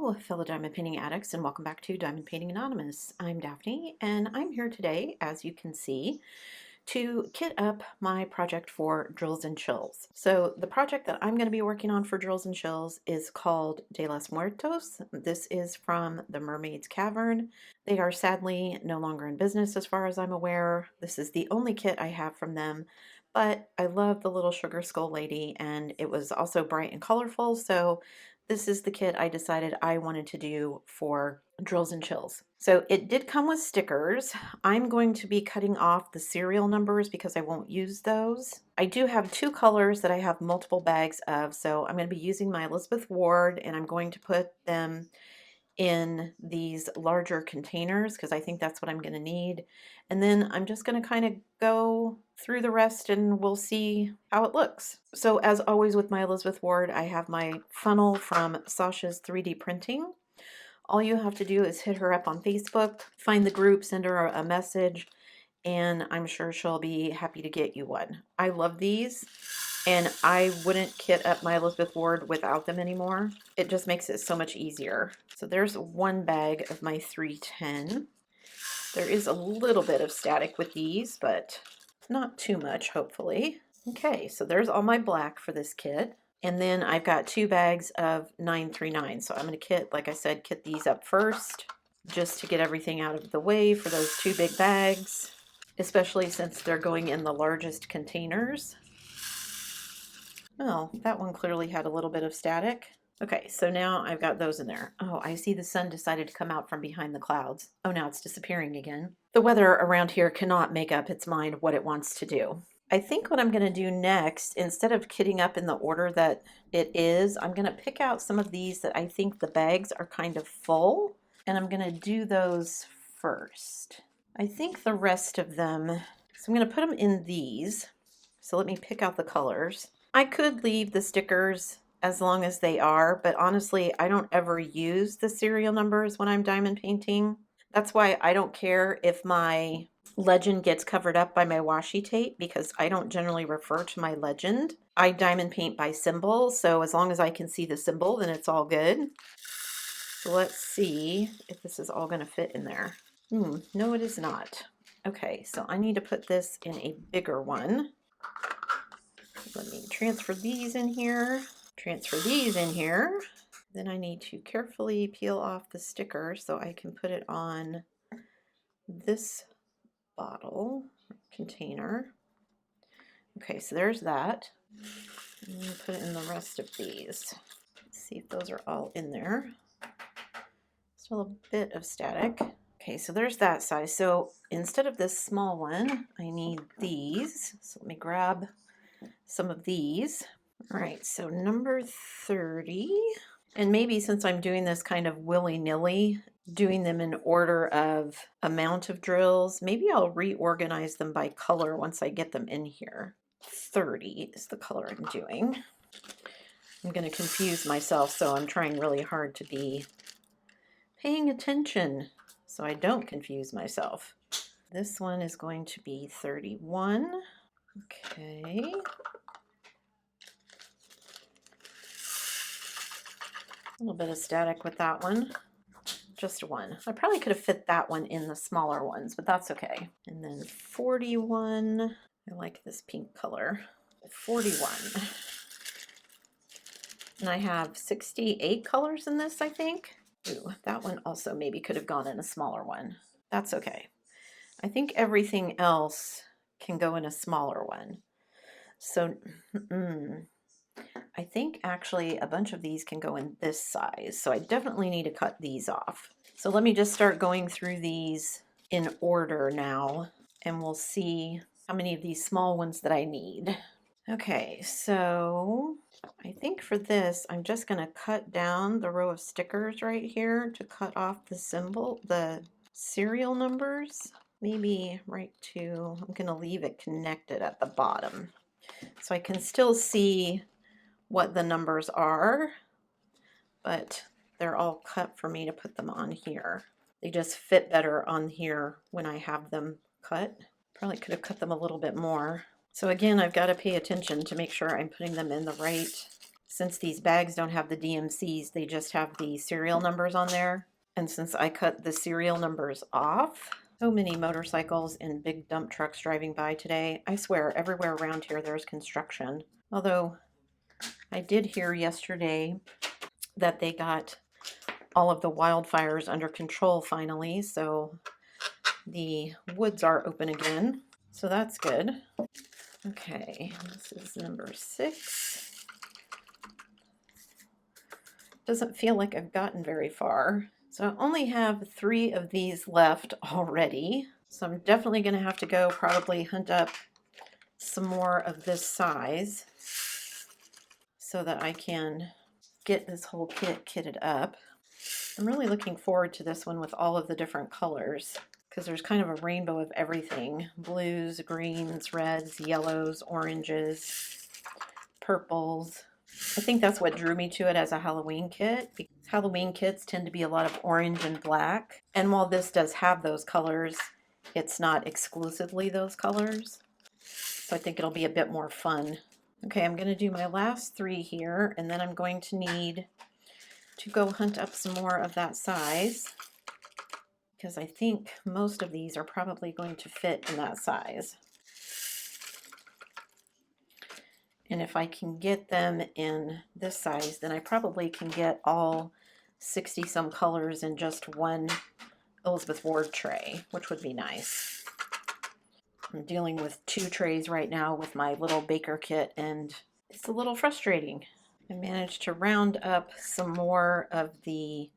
Hello, fellow diamond painting addicts, and welcome back to Diamond Painting Anonymous. I'm Daphne, and I'm here today, as you can see, to kit up my project for Drills and Chills. So the project that I'm going to be working on for Drills and Chills is called De los Muertos. This is from the Mermaid's Cavern. They are sadly no longer in business as far as I'm aware. This is the only kit I have from them, but I love the little sugar skull lady, and it was also bright and colorful, so this is the kit I decided I wanted to do for Drills and Chills. So it did come with stickers. I'm going to be cutting off the serial numbers because I won't use those. I do have two colors that I have multiple bags of, so I'm going to be using my Elizabeth Ward, and I'm going to put them in these larger containers because I think that's what I'm going to need. And then I'm just going to kind of go through the rest and we'll see how it looks. So as always with my Elizabeth Ward, I have my funnel from Sasha's 3D Printing. All you have to do is hit her up on Facebook, find the group, send her a message, and I'm sure she'll be happy to get you one. I love these, and I wouldn't kit up my Elizabeth Ward without them anymore. It just makes it so much easier. So there's one bag of my 310. There is a little bit of static with these, but not too much, hopefully. Okay, so there's all my black for this kit. And then I've got two bags of 939. So I'm going to like I said, kit these up first, just to get everything out of the way for those two big bags, especially since they're going in the largest containers. Oh, that one clearly had a little bit of static. Okay, so now I've got those in there. Oh, I see the sun decided to come out from behind the clouds. Oh, now it's disappearing again. The weather around here cannot make up its mind what it wants to do. I think what I'm going to do next, instead of kitting up in the order that it is, I'm going to pick out some of these that I think the bags are kind of full, and I'm going to do those first. I think the rest of them, so I'm going to put them in these. So let me pick out the colors. I could leave the stickers as long as they are, but honestly, I don't ever use the serial numbers when I'm diamond painting. That's why I don't care if my legend gets covered up by my washi tape, because I don't generally refer to my legend. I diamond paint by symbol, so as long as I can see the symbol, then it's all good. So let's see if this is all going to fit in there. No, it is not. Okay, so I need to put this in a bigger one. Let me transfer these in here, transfer these in here. Then I need to carefully peel off the sticker so I can put it on this bottle container. Okay, so there's that. I'm going to put it in the rest of these. Let's see if those are all in there. Still a bit of static. Okay, so there's that size. So instead of this small one, I need these. So let me grab some of these. All right, so number 30. And maybe since I'm doing this kind of willy-nilly, doing them in order of amount of drills, maybe I'll reorganize them by color once I get them in here. 30 is the color I'm doing. I'm going to confuse myself, so I'm trying really hard to be paying attention so I don't confuse myself. This one is going to be 31. Okay. A little bit of static with that one. Just one. I probably could have fit that one in the smaller ones, but that's okay. And then 41. I like this pink color. 41. And I have 68 colors in this, I think. Ooh, that one also maybe could have gone in a smaller one. That's okay. I think everything else can go in a smaller one. So, I think actually a bunch of these can go in this size, so I definitely need to cut these off. So let me just start going through these in order now, and we'll see how many of these small ones that I need. Okay, so I think for this, I'm just going to cut down the row of stickers right here to cut off the symbol, the serial numbers. Maybe right to, I'm going to leave it connected at the bottom, so I can still see what the numbers are, but they're all cut for me to put them on here. They just fit better on here when I have them cut. Probably could have cut them a little bit more. So again, I've got to pay attention to make sure I'm putting them in the right since these bags don't have the DMCs, they just have the serial numbers on there. And since I cut the serial numbers off, so many motorcycles and big dump trucks driving by today. I swear, everywhere around here there's construction. Although I did hear yesterday that they got all of the wildfires under control finally, so the woods are open again. So that's good. Okay, this is number 6. Doesn't feel like I've gotten very far. So I only have 3 of these left already. So I'm definitely going to have to go probably hunt up some more of this size so that I can get this whole kit kitted up. I'm really looking forward to this one with all of the different colors because there's kind of a rainbow of everything. Blues, greens, reds, yellows, oranges, purples. I think that's what drew me to it as a Halloween kit, because Halloween kits tend to be a lot of orange and black. And while this does have those colors, it's not exclusively those colors. So I think it'll be a bit more fun. Okay, I'm going to do my last 3 here, and then I'm going to need to go hunt up some more of that size, because I think most of these are probably going to fit in that size. And if I can get them in this size, then I probably can get all 60 some colors in just one Elizabeth Ward tray, which would be nice. I'm dealing with 2 trays right now with my little baker kit, and it's a little frustrating. I managed to round up some more of the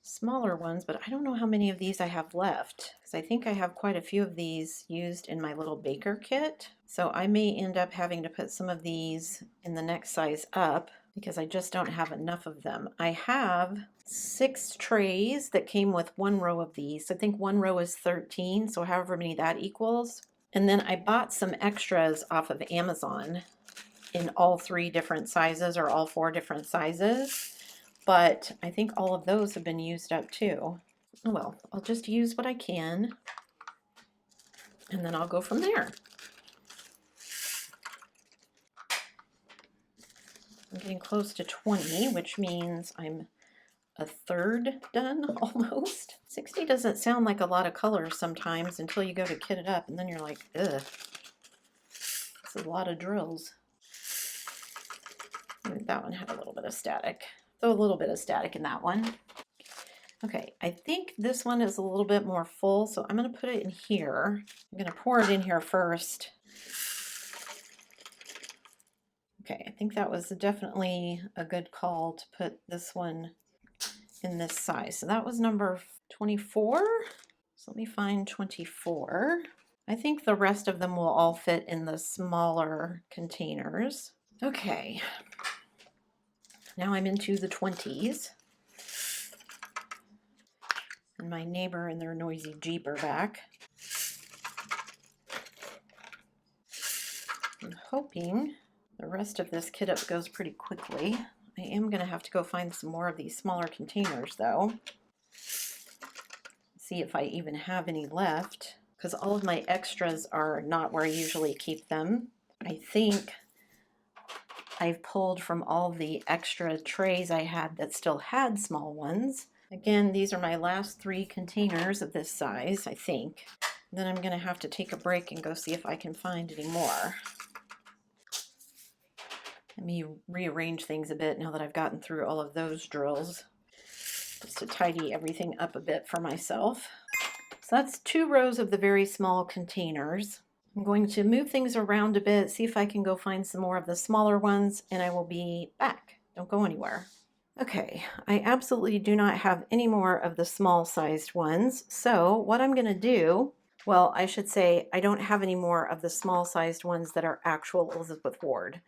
smaller ones, but I don't know how many of these I have left, because I think I have quite a few of these used in my little baker kit. So I may end up having to put some of these in the next size up because I just don't have enough of them. I have 6 trays that came with 1 row of these. I think 1 row is 13, so however many that equals. And then I bought some extras off of Amazon in all 3 different sizes, or all 4 different sizes. But I think all of those have been used up too. Oh well, I'll just use what I can, and then I'll go from there. I'm getting close to 20, which means I'm a third done almost. 60 doesn't sound like a lot of colors sometimes until you go to kit it up, and then you're like, ugh, it's a lot of drills. I think that one had a little bit of static. Throw a little bit of static in that one. Okay, I think this one is a little bit more full, so I'm going to put it in here. I'm going to pour it in here first. Okay, I think that was definitely a good call to put this one in this size. So that was number 24. So let me find 24. I think the rest of them will all fit in the smaller containers. Okay. Now I'm into the 20s. And my neighbor and their noisy Jeep are back. I'm hoping the rest of this kit up goes pretty quickly. I am going to have to go find some more of these smaller containers though. See if I even have any left, because all of my extras are not where I usually keep them. I think I've pulled from all the extra trays I had that still had small ones. Again, these are my last 3 containers of this size, I think. Then I'm going to have to take a break and go see if I can find any more. Let me rearrange things a bit now that I've gotten through all of those drills, just to tidy everything up a bit for myself. So that's 2 rows of the very small containers. I'm going to move things around a bit, see if I can go find some more of the smaller ones, and I will be back. Don't go anywhere. Okay, I absolutely do not have any more of the small sized ones. So what I'm going to do, well, I should say I don't have any more of the small sized ones that are actual Elizabeth Ward.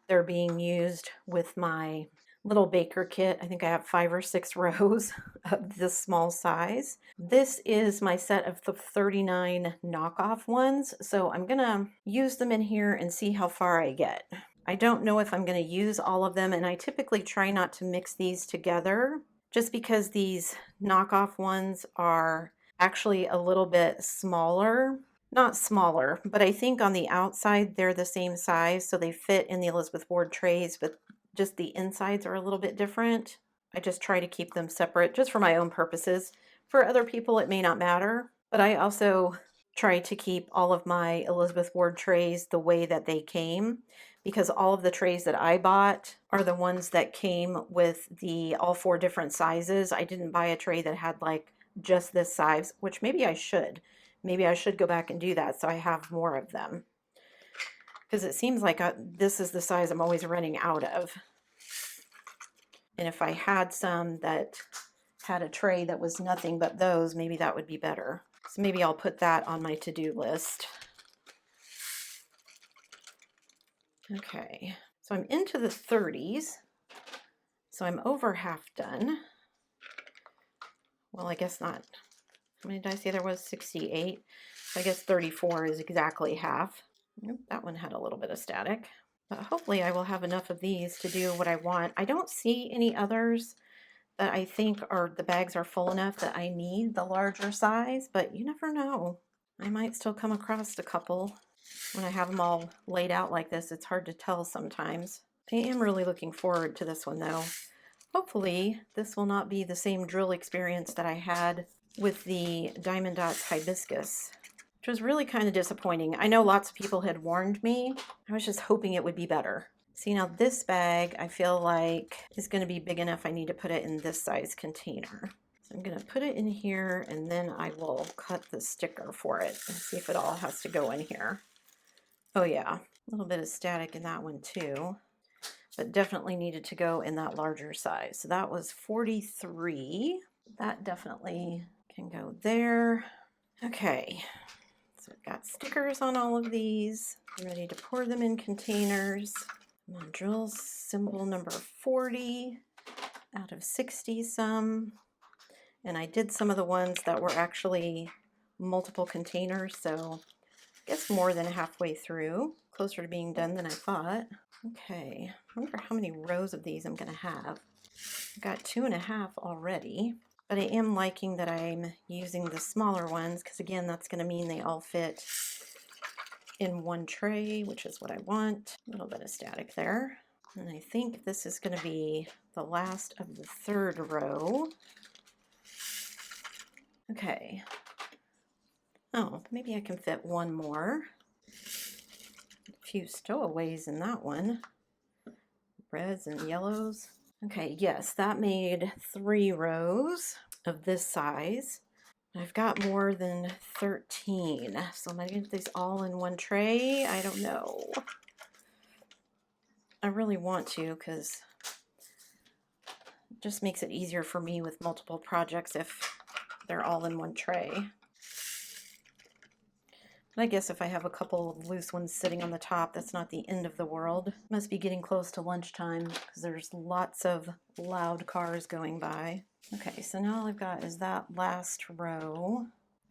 They're being used with my little baker kit. I think I have 5 or 6 rows of this small size. This is my set of the 39 knockoff ones. So I'm gonna use them in here and see how far I get. I don't know if I'm going to use all of them, and I typically try not to mix these together just because these knockoff ones are actually a little bit smaller. Not smaller, but I think on the outside they're the same size, so they fit in the Elizabeth Ward trays, but just the insides are a little bit different. I just try to keep them separate just for my own purposes. For other people, it may not matter, but I also try to keep all of my Elizabeth Ward trays the way that they came, because all of the trays that I bought are the ones that came with the all 4 different sizes. I didn't buy a tray that had like just this size, which maybe I should. Maybe I should go back and do that so I have more of them. Because it seems like this is the size I'm always running out of. And if I had some that had a tray that was nothing but those, maybe that would be better. So maybe I'll put that on my to-do list. Okay, so I'm into the 30s. So I'm over half done. Well, I guess not. How many did I say there was? 68. So I guess 34 is exactly half. Nope, that one had a little bit of static. But hopefully I will have enough of these to do what I want. I don't see any others that I think the bags are full enough that I need the larger size, but you never know. I might still come across a couple. When I have them all laid out like this, it's hard to tell sometimes. I am really looking forward to this one though. Hopefully this will not be the same drill experience that I had with the Diamond Dots Hibiscus, which was really kind of disappointing. I know lots of people had warned me. I was just hoping it would be better. See, now this bag I feel like is going to be big enough. I need to put it in this size container. So I'm going to put it in here and then I will cut the sticker for it and see if it all has to go in here. Oh yeah, a little bit of static in that one too, but definitely needed to go in that larger size. So that was 43. That definitely can go there. Okay, so we've got stickers on all of these. I'm ready to pour them in containers. I'm on drill symbol number 40 out of 60 some. And I did some of the ones that were actually multiple containers, so I guess more than halfway through. Closer to being done than I thought. Okay, I wonder how many rows of these I'm going to have. I've got 2.5 already, but I am liking that I'm using the smaller ones because again, that's going to mean they all fit in one tray, which is what I want. A little bit of static there. And I think this is going to be the last of the 3rd row. Okay. Oh, maybe I can fit one more. A few stowaways in that one. Reds and yellows. Okay, yes, that made 3 rows of this size. I've got more than 13. So am I going to get these all in one tray? I don't know. I really want to because it just makes it easier for me with multiple projects if they're all in one tray. I guess if I have a couple of loose ones sitting on the top, that's not the end of the world. Must be getting close to lunchtime because there's lots of loud cars going by. Okay, so now all I've got is that last row.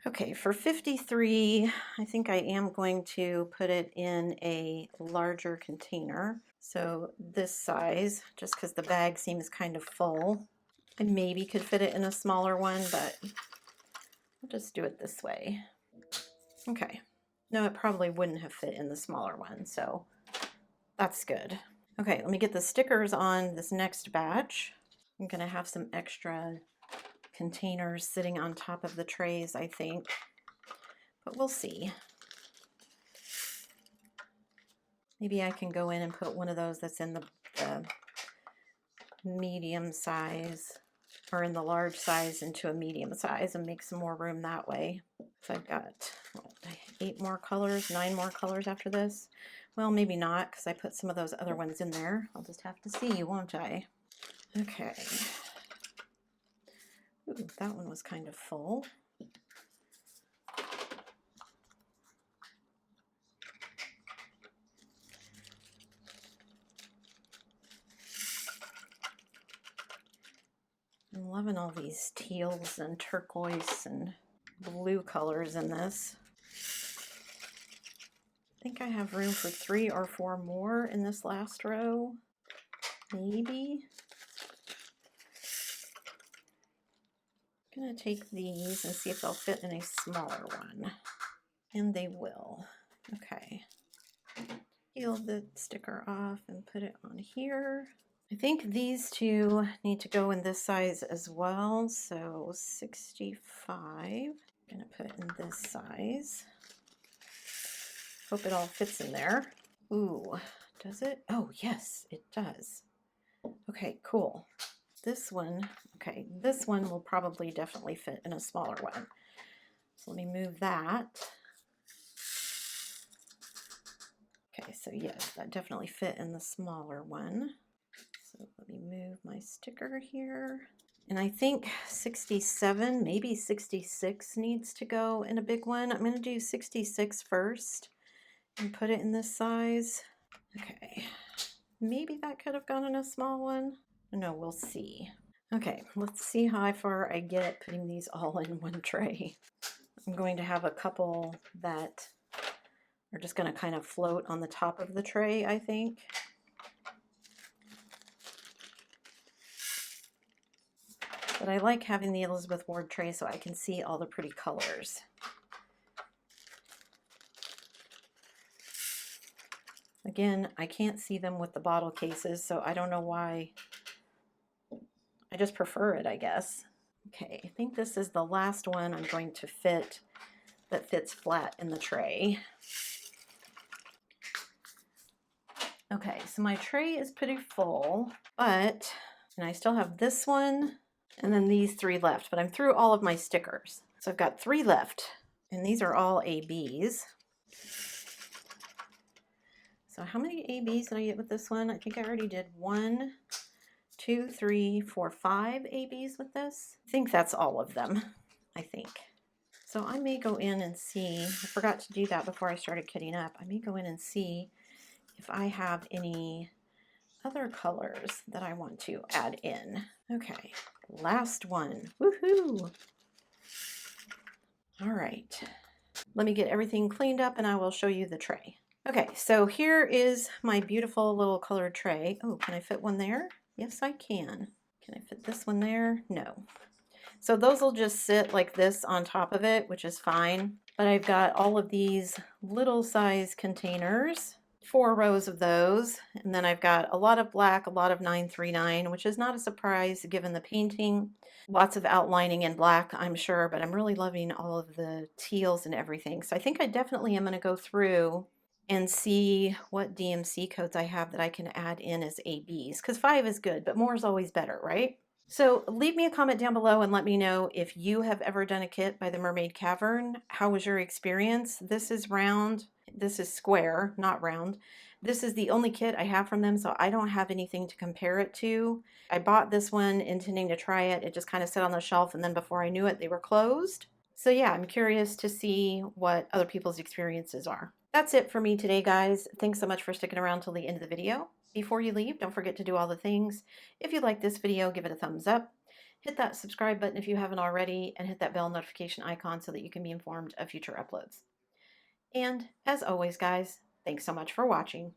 Okay, for 53, I think I am going to put it in a larger container. So this size, just because the bag seems kind of full. I maybe could fit it in a smaller one, but I'll just do it this way. Okay. No, it probably wouldn't have fit in the smaller one, so that's good. Okay, let me get the stickers on this next batch. I'm gonna have some extra containers sitting on top of the trays, I think, but we'll see. Maybe I can go in and put one of those that's in the medium size or in the large size into a medium size and make some more room that way. So I've got what, 8 more colors, 9 more colors after this. Well, maybe not because I put some of those other ones in there. I'll just have to see, won't I? Okay. Ooh, that one was kind of full. I'm loving all these teals and turquoise and blue colors in this. I think I have room for 3 or 4 more in this last row. Maybe. I'm gonna take these and see if they'll fit in a smaller one. And they will. Okay. Peel the sticker off and put it on here. I think these two need to go in this size as well. So 65, I'm gonna put in this size. Hope it all fits in there. Ooh, does it? Oh, yes, it does. Okay, cool. This one, okay, this one will probably definitely fit in a smaller one. So let me move that. Okay, so yes, that definitely fit in the smaller one. So let me move my sticker here. And I think 67, maybe 66 needs to go in a big one. I'm going to do 66 first and put it in this size. Okay, maybe that could have gone in a small one. No, we'll see. Okay, let's see how far I get putting these all in one tray. I'm going to have a couple that are just going to kind of float on the top of the tray, I think. But I like having the Elizabeth Ward tray so I can see all the pretty colors. Again, I can't see them with the bottle cases, so I don't know why. I just prefer it, I guess. Okay, I think this is the last one I'm going to fit that fits flat in the tray. Okay, so my tray is pretty full, and I still have this one and then these 3 left, but I'm through all of my stickers. So I've got 3 left, and these are all ABs. So how many ABs did I get with this one? I think I already did 1, 2, 3, 4, 5 ABs with this. I think that's all of them, I think. So I may go in and see, I forgot to do that before I started kitting up. I may go in and see if I have any other colors that I want to add in. Okay, last one. Woohoo! All right, let me get everything cleaned up and I will show you the tray. Okay, so here is my beautiful little colored tray. Oh, can I fit one there? Yes, I can. Can I fit this one there? No. So those will just sit like this on top of it, which is fine. But I've got all of these little size containers, 4 rows of those. And then I've got a lot of black, a lot of 939, which is not a surprise given the painting. Lots of outlining in black, I'm sure, but I'm really loving all of the teals and everything. So I think I definitely am going to go through and see what DMC codes I have that I can add in as ABs, because 5 is good, but more is always better, right? So leave me a comment down below and let me know if you have ever done a kit by the Mermaid Cavern. How was your experience? This is round, this is square, not round. This is the only kit I have from them, so I don't have anything to compare it to. I bought this one intending to try it. It just kind of sat on the shelf, and then before I knew it, they were closed. So yeah, I'm curious to see what other people's experiences are. That's it for me today, guys. Thanks so much for sticking around till the end of the video. Before you leave, don't forget to do all the things. If you like this video, give it a thumbs up. Hit that subscribe button if you haven't already, and hit that bell notification icon so that you can be informed of future uploads. And as always, guys, thanks so much for watching.